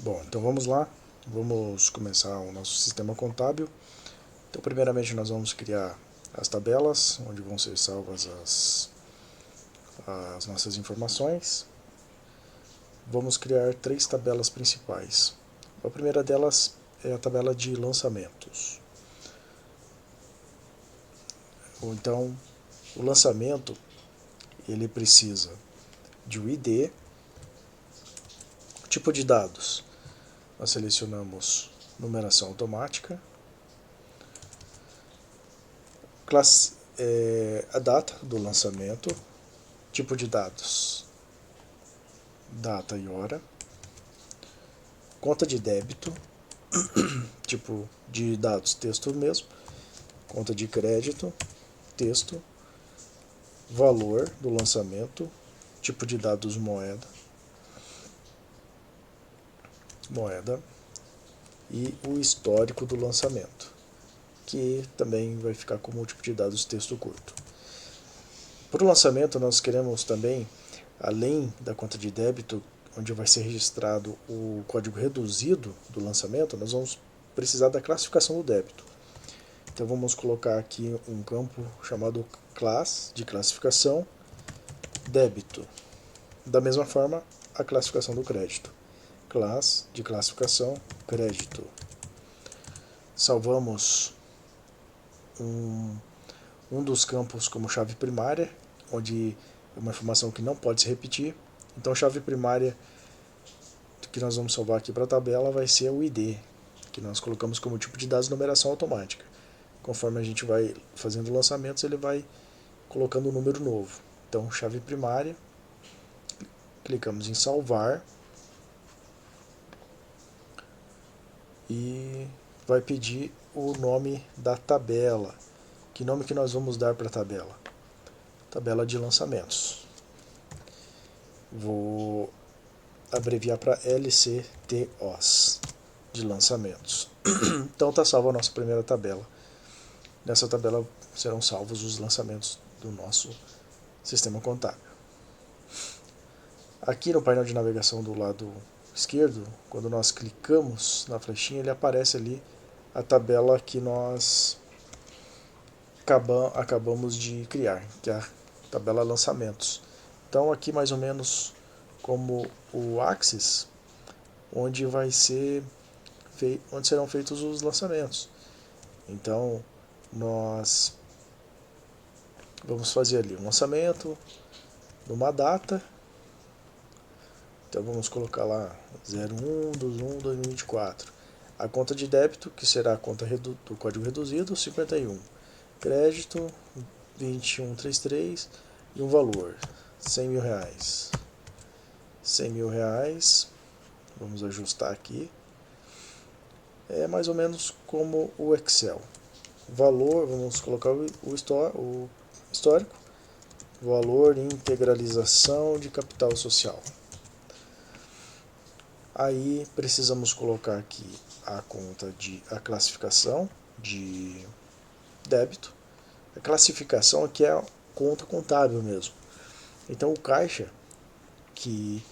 Bom, então vamos lá, vamos começar o nosso sistema contábil. Então, primeiramente, nós vamos criar as tabelas, onde vão ser salvas as nossas informações. Vamos criar 3 tabelas principais. A primeira delas é a tabela de lançamentos. Então, o lançamento ele precisa de um ID, tipo de dados. Nós selecionamos numeração automática, a data do lançamento, tipo de dados, data e hora, conta de débito, tipo de dados, texto mesmo, conta de crédito, texto, valor do lançamento, tipo de dados moeda e o histórico do lançamento, que também vai ficar como tipo de dados texto curto. Para o lançamento nós queremos também, além da conta de débito, onde vai ser registrado o código reduzido do lançamento, nós vamos precisar da classificação do débito. Então vamos colocar aqui um campo chamado class de classificação débito. Da mesma forma, a classificação do crédito. Class de classificação crédito. Salvamos um dos campos como chave primária, onde é uma informação que não pode se repetir. Então, chave primária que nós vamos salvar aqui para a tabela vai ser o ID, que nós colocamos como tipo de dados numeração automática. Conforme a gente vai fazendo lançamentos, ele vai colocando um número novo. Então, chave primária, clicamos em salvar e vai pedir o nome da tabela. Que nome que nós vamos dar para a tabela? Tabela de lançamentos. Vou abreviar para LCTOs, de lançamentos. Então está salva a nossa primeira tabela. Nessa tabela serão salvos os lançamentos do nosso sistema contábil. Aqui no painel de navegação do lado esquerdo, quando nós clicamos na flechinha, ele aparece ali a tabela que nós acabamos de criar, que é a tabela lançamentos. Então aqui mais ou menos como o Axis, onde serão feitos os lançamentos. Então nós vamos fazer ali um lançamento numa data. Então vamos colocar lá 01/1/2024. A conta de débito, que será a conta do código reduzido, 51. Crédito, 2133 e um valor, R$100.000. R$100.000, vamos ajustar aqui. É mais ou menos como o Excel. Valor, vamos colocar o histórico. Valor integralização de capital social. Aí precisamos colocar aqui a classificação de débito. A classificação aqui é a conta contábil mesmo. Então o caixa, que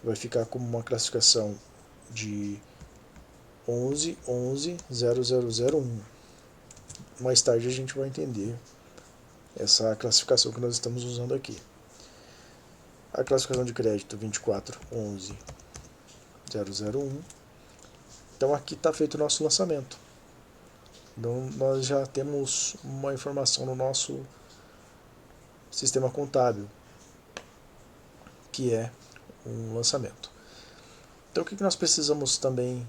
vai ficar como uma classificação de 11.11.0001. Mais tarde a gente vai entender essa classificação que nós estamos usando aqui. A classificação de crédito 24.11.001. Então aqui está feito o nosso lançamento. Então nós já temos uma informação no nosso sistema contábil, que é um lançamento. Então o que nós precisamos também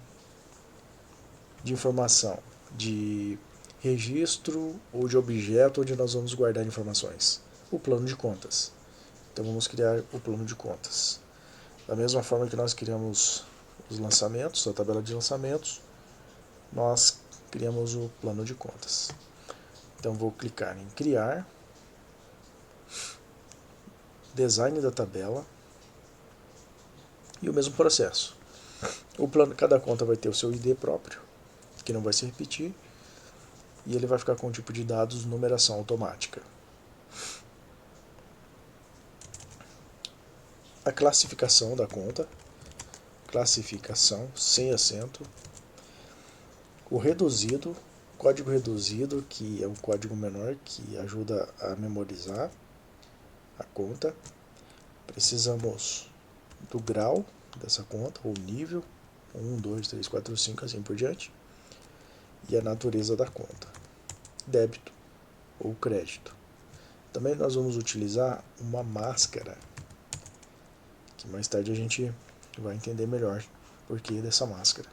de informação? De registro ou de objeto onde nós vamos guardar informações. O plano de contas. Então vamos criar o plano de contas. Da mesma forma que nós criamos os lançamentos, a tabela de lançamentos, nós criamos o plano de contas. Então vou clicar em criar, design da tabela e o mesmo processo. Cada conta vai ter o seu ID próprio, que não vai se repetir, e ele vai ficar com o tipo de dados numeração automática. A classificação da conta. classificação, sem acento. O reduzido, código reduzido, que é um código menor que ajuda a memorizar a conta. Precisamos do grau dessa conta, ou nível, 1, 2, 3, 4, 5, assim por diante. E a natureza da conta, débito ou crédito. Também nós vamos utilizar uma máscara, que mais tarde a gente vai entender melhor o porquê dessa máscara,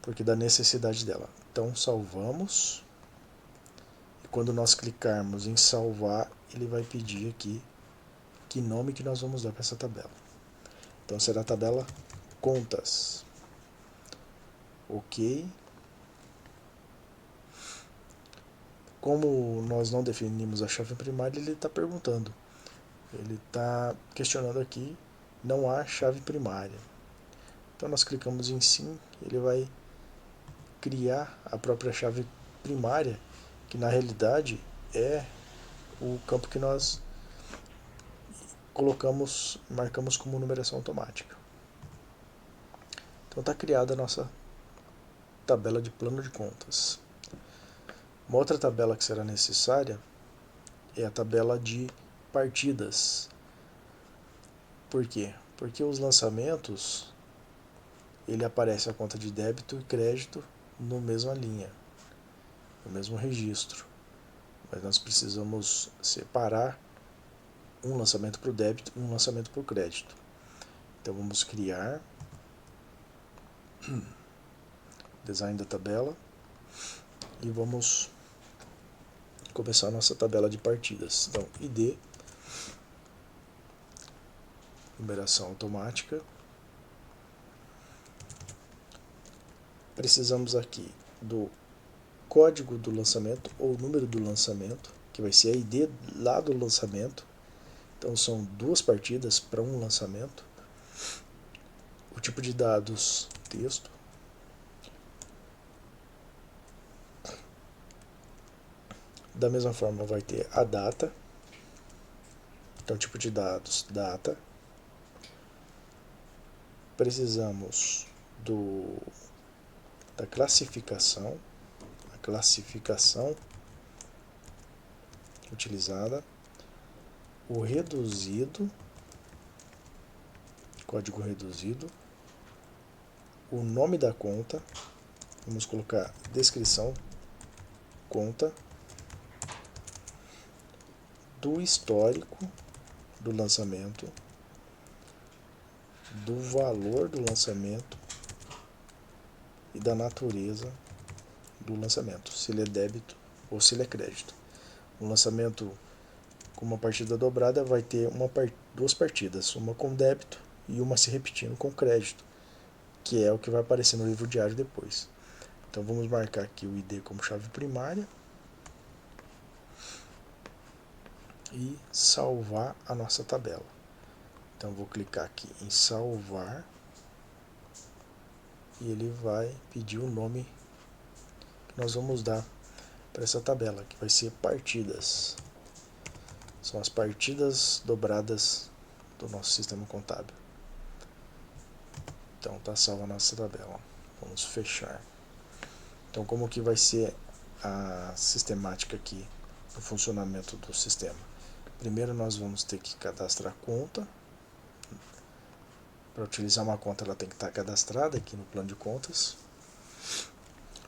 porque da necessidade dela. Então salvamos, e quando nós clicarmos em salvar, ele vai pedir aqui que nome que nós vamos dar para essa tabela. Então será a tabela contas. Ok. Como nós não definimos a chave primária, ele está perguntando. Ele está questionando aqui, não há chave primária. Então nós clicamos em sim, ele vai criar a própria chave primária, que na realidade é o campo que nós marcamos como numeração automática. Então está criada a nossa tabela de plano de contas. Uma outra tabela que será necessária é a tabela de partidas. Por quê? Porque os lançamentos, ele aparece a conta de débito e crédito na mesma linha, no mesmo registro. Mas nós precisamos separar um lançamento para o débito e um lançamento para o crédito. Então vamos criar design da tabela e vamos começar a nossa tabela de partidas. Então ID, numeração automática. Precisamos aqui do código do lançamento ou número do lançamento, que vai ser a ID lá do lançamento. Então são duas partidas para um lançamento. O tipo de dados, texto. Da mesma forma vai ter a data. Então tipo de dados, data. Precisamos da classificação, a classificação utilizada, o reduzido, código reduzido, o nome da conta, vamos colocar descrição, conta, do histórico do lançamento, do valor do lançamento e da natureza do lançamento, se ele é débito ou se ele é crédito. Um lançamento com uma partida dobrada vai ter duas partidas, uma com débito e uma se repetindo com crédito, que é o que vai aparecer no livro diário depois. Então vamos marcar aqui o ID como chave primária e salvar a nossa tabela. Então vou clicar aqui em salvar e ele vai pedir o nome que nós vamos dar para essa tabela, que vai ser partidas. São as partidas dobradas do nosso sistema contábil. Então está salva a nossa tabela. Vamos fechar. Então como que vai ser a sistemática aqui do funcionamento do sistema? Primeiro nós vamos ter que cadastrar a conta. Para utilizar uma conta ela tem que estar cadastrada aqui no plano de contas.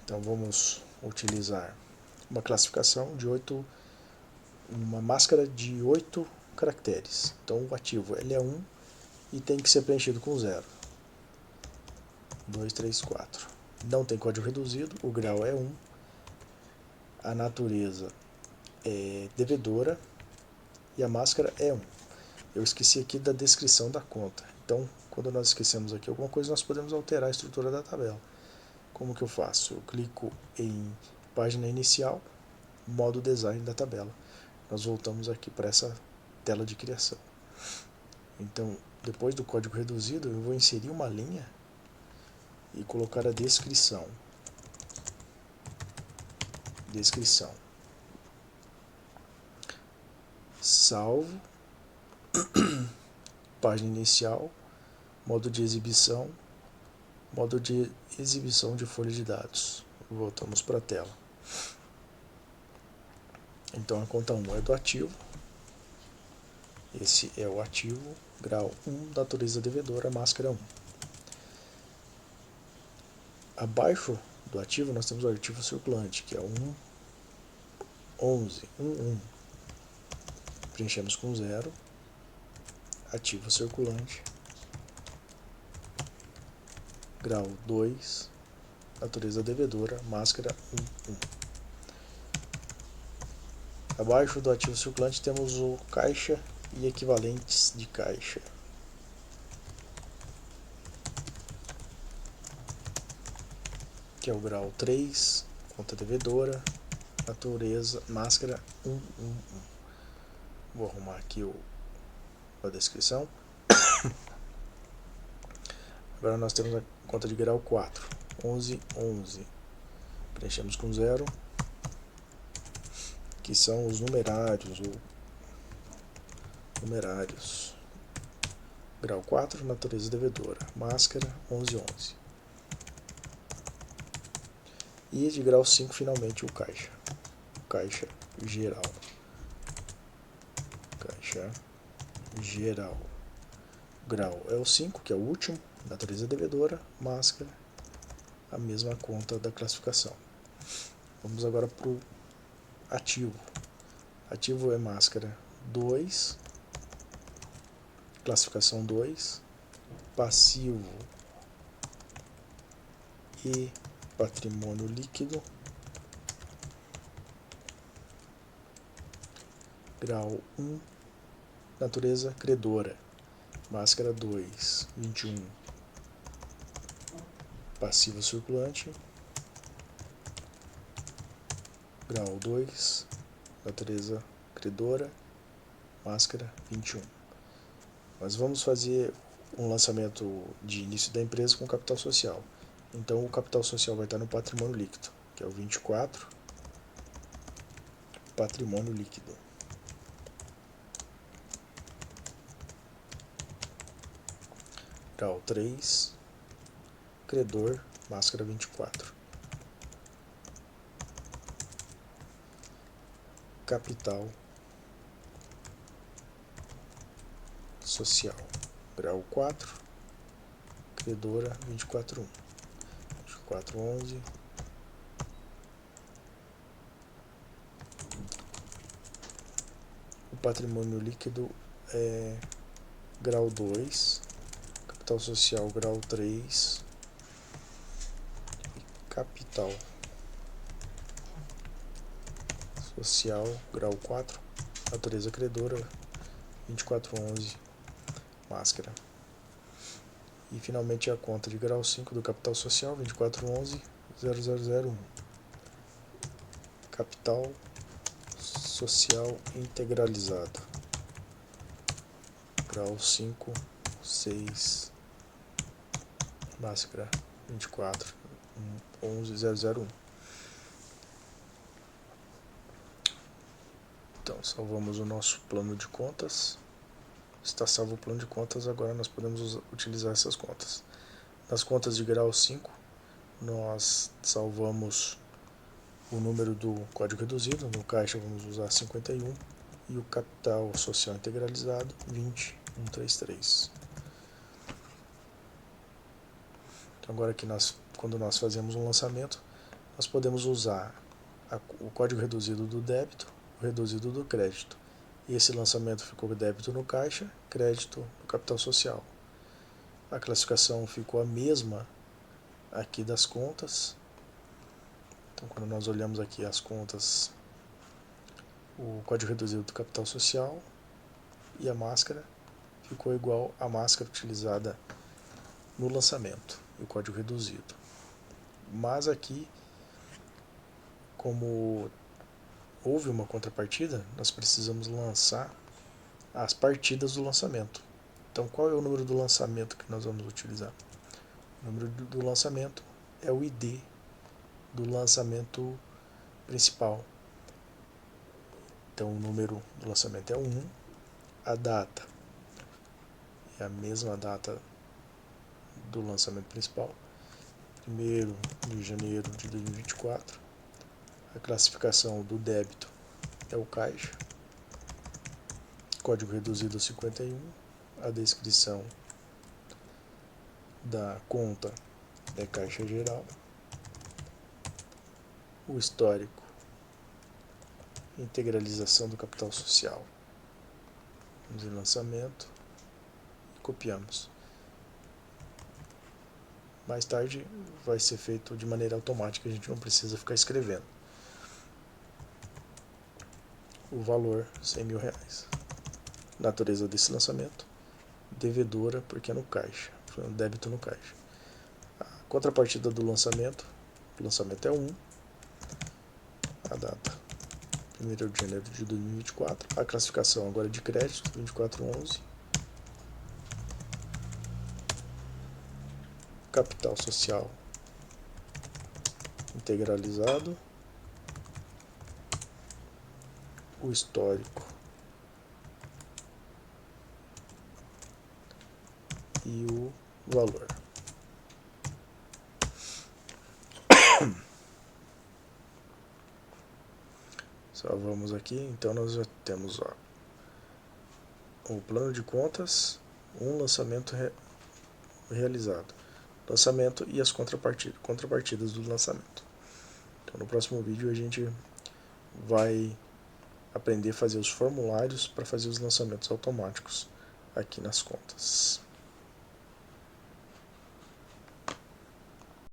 Então vamos utilizar uma classificação de uma máscara de 8 caracteres. Então o ativo ele é 1 e tem que ser preenchido com 0. 2, 3, 4. Não tem código reduzido, o grau é 1. A natureza é devedora e a máscara é 1. Eu esqueci aqui da descrição da conta. Então, quando nós esquecemos aqui alguma coisa, nós podemos alterar a estrutura da tabela. Como que eu faço? Eu clico em página inicial, modo design da tabela. Nós voltamos aqui para essa tela de criação. Então, depois do código reduzido, eu vou inserir uma linha e colocar a descrição. Descrição. Salvo. Página inicial. modo de exibição de folha de dados. Voltamos para a tela. Então a conta 1 é do ativo. Esse é o ativo, grau 1, natureza devedora, máscara 1. Abaixo do ativo nós temos o ativo circulante, que é 11. Preenchemos com 0. Ativo circulante, grau 2, natureza devedora, máscara 1. Abaixo do ativo circulante temos o caixa e equivalentes de caixa. Que é o grau 3, conta devedora, natureza, máscara 1. Vou arrumar aqui a descrição. Agora nós temos a conta de grau 4, 11. Preenchemos com 0, que são os numerários. Grau 4, natureza devedora, máscara 11. E de grau 5, finalmente, o caixa geral. Grau é o 5, que é o último, natureza devedora, máscara, a mesma conta da classificação. Vamos agora para o ativo. Ativo é máscara 2, classificação 2, passivo e patrimônio líquido, grau 1, natureza credora, máscara 2, 21, passivo circulante, grau 2, natureza credora, máscara 21. Nós vamos fazer um lançamento de início da empresa com capital social. Então o capital social vai estar no patrimônio líquido, que é o 24, patrimônio líquido. Grau 3, credor, máscara 24. Capital social, grau 4, credora 24.1. 24.11. O patrimônio líquido é grau 2, capital social grau 3, capital social grau 4, natureza credora 24.11, máscara. E finalmente a conta de grau 5 do capital social 24.11.0001, capital social integralizado, grau 5, 6, máscara 24.11.001. Então salvamos o nosso plano de contas. Está salvo o plano de contas, agora nós podemos utilizar essas contas. Nas contas de grau 5, nós salvamos o número do código reduzido, no caixa vamos usar 51, e o capital social integralizado 20.133. Então agora que quando nós fazemos um lançamento, nós podemos usar o código reduzido do débito, o reduzido do crédito. E esse lançamento ficou débito no caixa, crédito no capital social. A classificação ficou a mesma aqui das contas. Então, quando nós olhamos aqui as contas, o código reduzido do capital social e a máscara ficou igual à máscara utilizada no lançamento, o código reduzido. Mas aqui, como houve uma contrapartida, nós precisamos lançar as partidas do lançamento. Então, qual é o número do lançamento que nós vamos utilizar? O número do lançamento é o ID do lançamento principal. Então, o número do lançamento é 1, a data é a mesma data do lançamento principal, 1º de janeiro de 2024. A classificação do débito é o caixa, código reduzido a 51, a descrição da conta é caixa geral, o histórico, integralização do capital social. Vamos em lançamento e copiamos. Mais tarde vai ser feito de maneira automática, a gente não precisa ficar escrevendo. O valor, R$100.000. Natureza desse lançamento, devedora, porque é no caixa, foi um débito no caixa. A contrapartida do lançamento, o lançamento é 1, a data 1º de janeiro de 2024, a classificação agora é de crédito, 2411, capital social integralizado, o histórico e o valor. Salvamos aqui, então nós já temos o plano de contas, um lançamento realizado, lançamento e as contrapartidas do lançamento. Então no próximo vídeo a gente vai aprender a fazer os formulários para fazer os lançamentos automáticos aqui nas contas.